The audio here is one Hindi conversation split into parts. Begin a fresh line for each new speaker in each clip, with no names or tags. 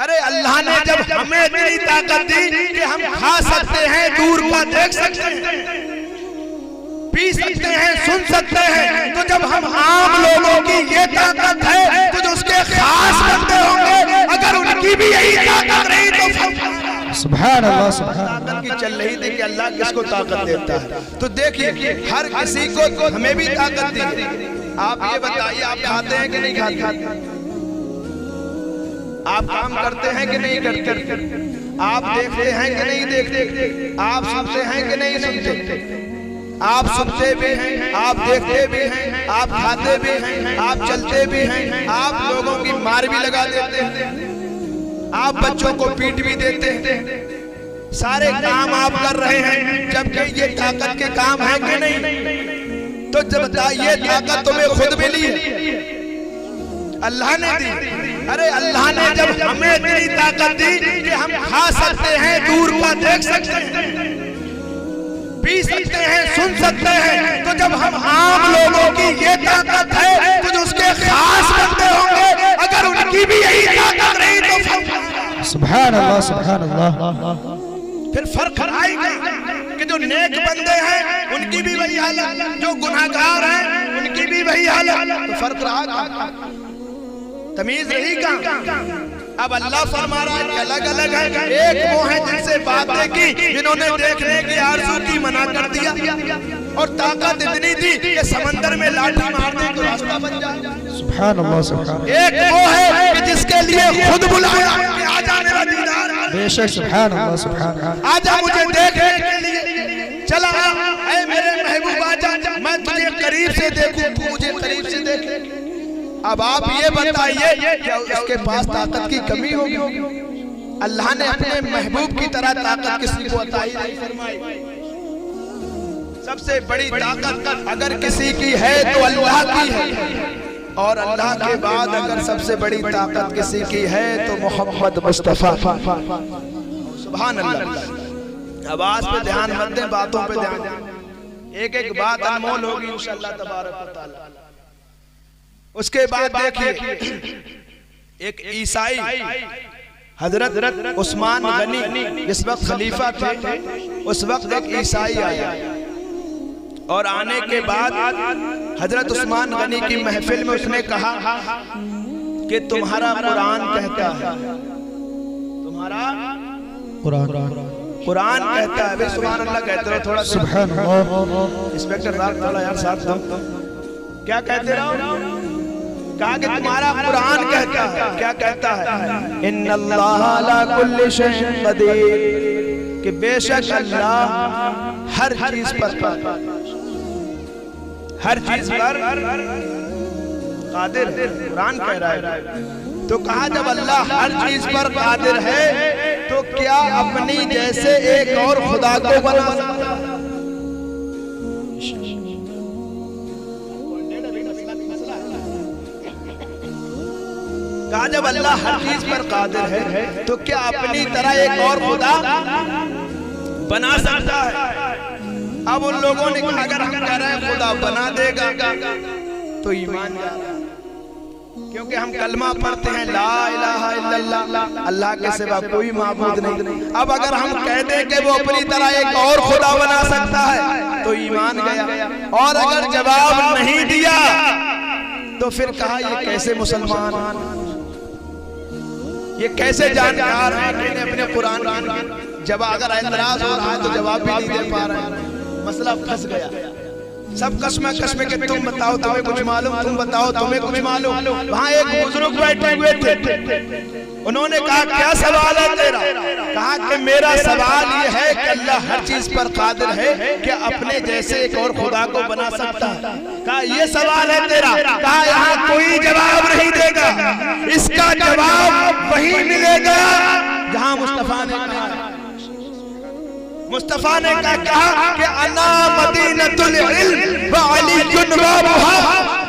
अरे अल्लाह ने जब हमें इतनी ताकत दी कि हम खा सकते हैं, दूर का देख सकते हैं, पी सकते हैं, सुन सकते हैं, तो जब हम आम लोगों की ये ताकत है तो जो उसके खास बंदे होंगे अगर उनकी भी यही ताकत रही तो
सुभान अल्लाह, सुभान
ताकत की चल रही थी कि अल्लाह किसको ताकत देता है। तो देखिए हर किसी को हमें भी ताकत दी। आप ये बताइए, आप खाते हैं कि नहीं खाते? आप काम करते हैं कि नहीं करते? आप देखते हैं कि नहीं देखते? आप सुनते हैं कि नहीं सुनते? आप सुनते भी हैं, आप देखते भी हैं, आप खाते भी हैं, आप चलते भी हैं, आप लोगों की मार भी लगा देते हैं, आप बच्चों को पीट भी देते हैं, सारे काम आप कर रहे हैं, जबकि ये ताकत के काम है कि नहीं? तो जब ये ताकत तुम्हें खुद मिली है, अल्लाह ने दी। अरे अल्लाह ने जब हमें इतनी ताकत दी कि हम खा सकते हैं, दूर का देख सकते हैं, पी सकते हैं, सुन सकते हैं, तो जब हम आम लोगों की ये ताकत है तो जो उसके खास बंदे होंगे अगर उनकी भी यही ताकत रही तो
सुभान अल्लाह, सुभान अल्लाह।
फिर फर्क आएगा कि जो नेक बंदे हैं उनकी भी वही हालत, जो गुनाहगार हैं उनकी भी वही हालत, तो फर्क रहा, तमीज रही कहां? अब अल्लाह फरमा रहा है कि अलग अलग है। एक वो है जिनसे बातें की, जिन्होंने देखने की आरज़ू की, मना कर दिया, और ताकत इतनी थी कि समंदर में लाठी मार दे तो रास्ता बन जाए।
सुभान अल्लाह, सुभान।
एक वो है कि जिसके लिए खुद बुलाया कि आजा मेरा दीदार,
बेशक, सुभान अल्लाह, सुभान।
आजा मुझे देखने के लिए, चला ऐ मेरे महबूब आजा, मैं तुझे करीब से देखूं, तू मुझे करीब से देखे। अब आप ये बताइए क्या उसके पास ताकत की कमी होगी? अल्लाह ने अपने महबूब की तरह ताकत किसी को अता ही नहीं फरमाई। सबसे बड़ी ताकत अगर किसी की है तो अल्लाह की है, और अल्लाह के बाद अगर सबसे बड़ी ताकत किसी की है तो मोहम्मद मुस्तफा। सुभान अल्लाह। आवाज पे ध्यान मत दें, बातों पे ध्यान दें। एक एक बात अनमोल होगी इंशाअल्लाह तबारक व तआला। उसके बाद देखिए एक ईसाई हजरत उस्मान गनी जिस वक्त खलीफा थे, उस वक्त एक ईसाई आया, और आने के बाद हजरत उस्मान गनी की महफिल में उसने कहा कि तुम्हारा कुरान कहता है, तुम्हारा कुरान कहता है। भाई सुभान अल्लाह कहते रहो, थोड़ा
सुभान अल्लाह।
इंस्पेक्टर साहब थोड़ा यार साथ दो, क्या कहते रहो? कहा कि तुम्हारा कुरान कहता है, क्या कहता है? इन्नल्लाह अला कुल्ली शैइन कदीर, कि बेशक अल्लाह हर चीज पर कादिर, हर चीज पर कादिर है। कुरान कह रहा है। तो कहा जब अल्लाह हर चीज पर कादिर है तो क्या अपनी जैसे एक और खुदा को बना सकता है? कहा जब अल्लाह हर चीज पर कादिर है तो क्या अपनी तरह एक और खुदा बना सकता है? अब उन लोगों ने कहा अगर हम कह रहे हैं खुदा बना देगा तो ईमान, क्योंकि हम कलमा पढ़ते हैं ला इलाहा इल्लल्लाह, अल्लाह के सिवा कोई माबूद नहीं। अब अगर हम कह दें कि वो अपनी तरह एक और खुदा बना सकता है तो ईमान गया। और अगर जवाब नहीं दिया तो फिर कहा ये कैसे मुसलमान, ये कैसे जानकार हैं कि अपने कुरान जब अगर एतराज हो रहा है तो जवाब भी नहीं दे पा रहे हैं, मसला फंस गया। सब कस्मे के तुम बताओ तुम्हें कुछ मालूम, तुम बताओ तुम्हें कुछ मालूम। वहाँ एक बुजुर्ग बैठे हुए थे, उन्होंने कहा क्या सवाल है तेरा? कहा कि मेरा सवाल ये है कि अल्लाह हर चीज पर कादिर है, कि अपने जैसे एक और खुदा को बना सकता है। कहा ये सवाल है तेरा? कहा यहाँ कोई जवाब नहीं देगा, इसका जवाब वही मिलेगा जहाँ मुस्तफा ने कहा। मुस्तफा ने कहा कि अना मदीनतुल इल्म व अलीयुन बाबुहा,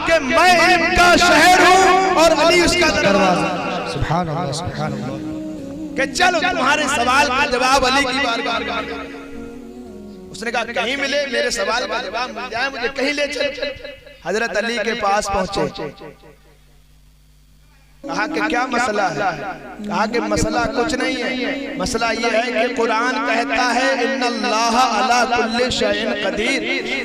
कि मैं इल्म का शहर हूँ और अली उसका दरवाजा।
सुभान अल्लाह, सुभान अल्लाह।
कि चलो तुम्हारे सवाल का जवाब अली की बारगाह में। उसने कहा कहीं मिले मेरे सवाल का जवाब मिल जाए, मुझे कहीं ले चल। हजरत अली के पास पहुंचे, कहा कि क्या मसला है? कहा कि मसला कुछ नहीं है, मसला ये है कि कुरान कहता है इन्नल्लाह अला कुल्ली शैइन कदीर,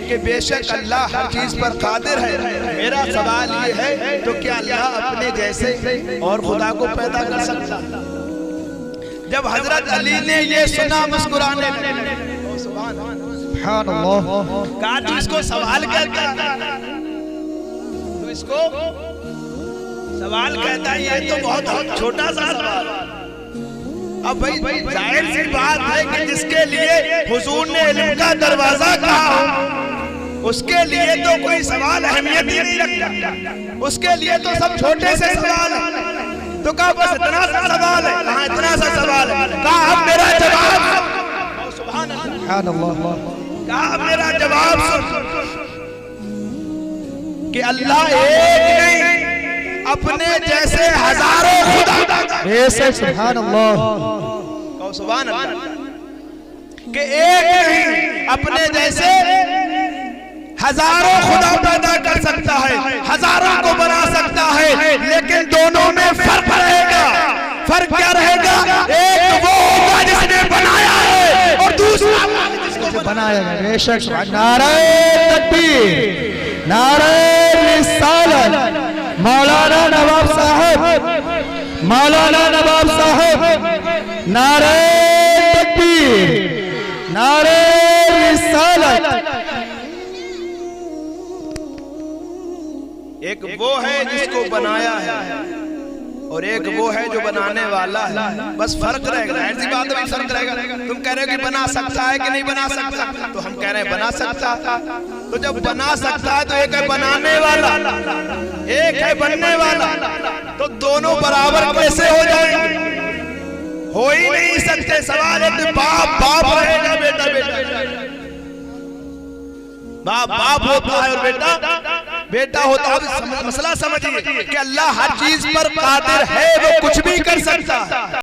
कि बेशक अल्लाह हर चीज पर कादिर है। मेरा सवाल ये है तो क्या अल्लाह अपने जैसे और खुदा को पैदा कर सकता? जब हजरत अली ने ये सुना मुस्कुराने लगे,
सुभान अल्लाह।
कहा तू इसको सवाल कहता है, तू इसको सवाल कहता है, ये तो बहुत छोटा सा सवाल। अब भाई जाहिर सी बात है कि जिसके लिए हुजूर ने इल्म का दरवाजा कहा हो, उसके लिए तो कोई सवाल अहमियत ही नहीं रखता, उसके लिए तो सब छोटे से सवाल है। तो कहा बस इतना सा सवाल है, कहा इतना सा सवाल है, कहा अब मेरा जवाब, सुभान अल्लाह, कहा अब मेरा जवाब सुन कि अल्लाह एक नहीं, अपने जैसे हजारों खुदा,
बेशक सुभान अल्लाह,
सुभान अल्लाह, कि एक नहीं अपने जैसे हजारों खुदा पैदा कर सकता है, हजारों को बना सकता है, लेकिन दोनों में फर्क रहेगा। फर्क क्या रहेगा? एक वो होगा जिसने बनाया है और दूसरा जिसको
बनाया है। बेशक नारे तकबीर, नारे रिसालत, मौलाना नवाब साहब, मौलाना नवाब साहब, नारे तकबीर, नारे रिसालत।
एक वो है जिसको बनाया है और एक वो है जो बनाने वाला है, बस फर्क रहेगा। ऐसी बात है, फर्क रहेगा। तुम कह रहे हो कि बना सकता है कि नहीं बना सकता, तो हम कह रहे हैं बना सकता। तो जब बना सकता है तो एक है बनाने वाला, एक है बनने वाला, तो दोनों बराबर कैसे हो जाएंगे? हो ही नहीं सकते। सवाल है कि बाप बाप रहेगा, बेटा बेटा, बाप बाप होता है और बेटा बेटा होता है। मसला समझिए कि अल्लाह हर चीज पर कादिर है, वो कुछ भी कर सकता है।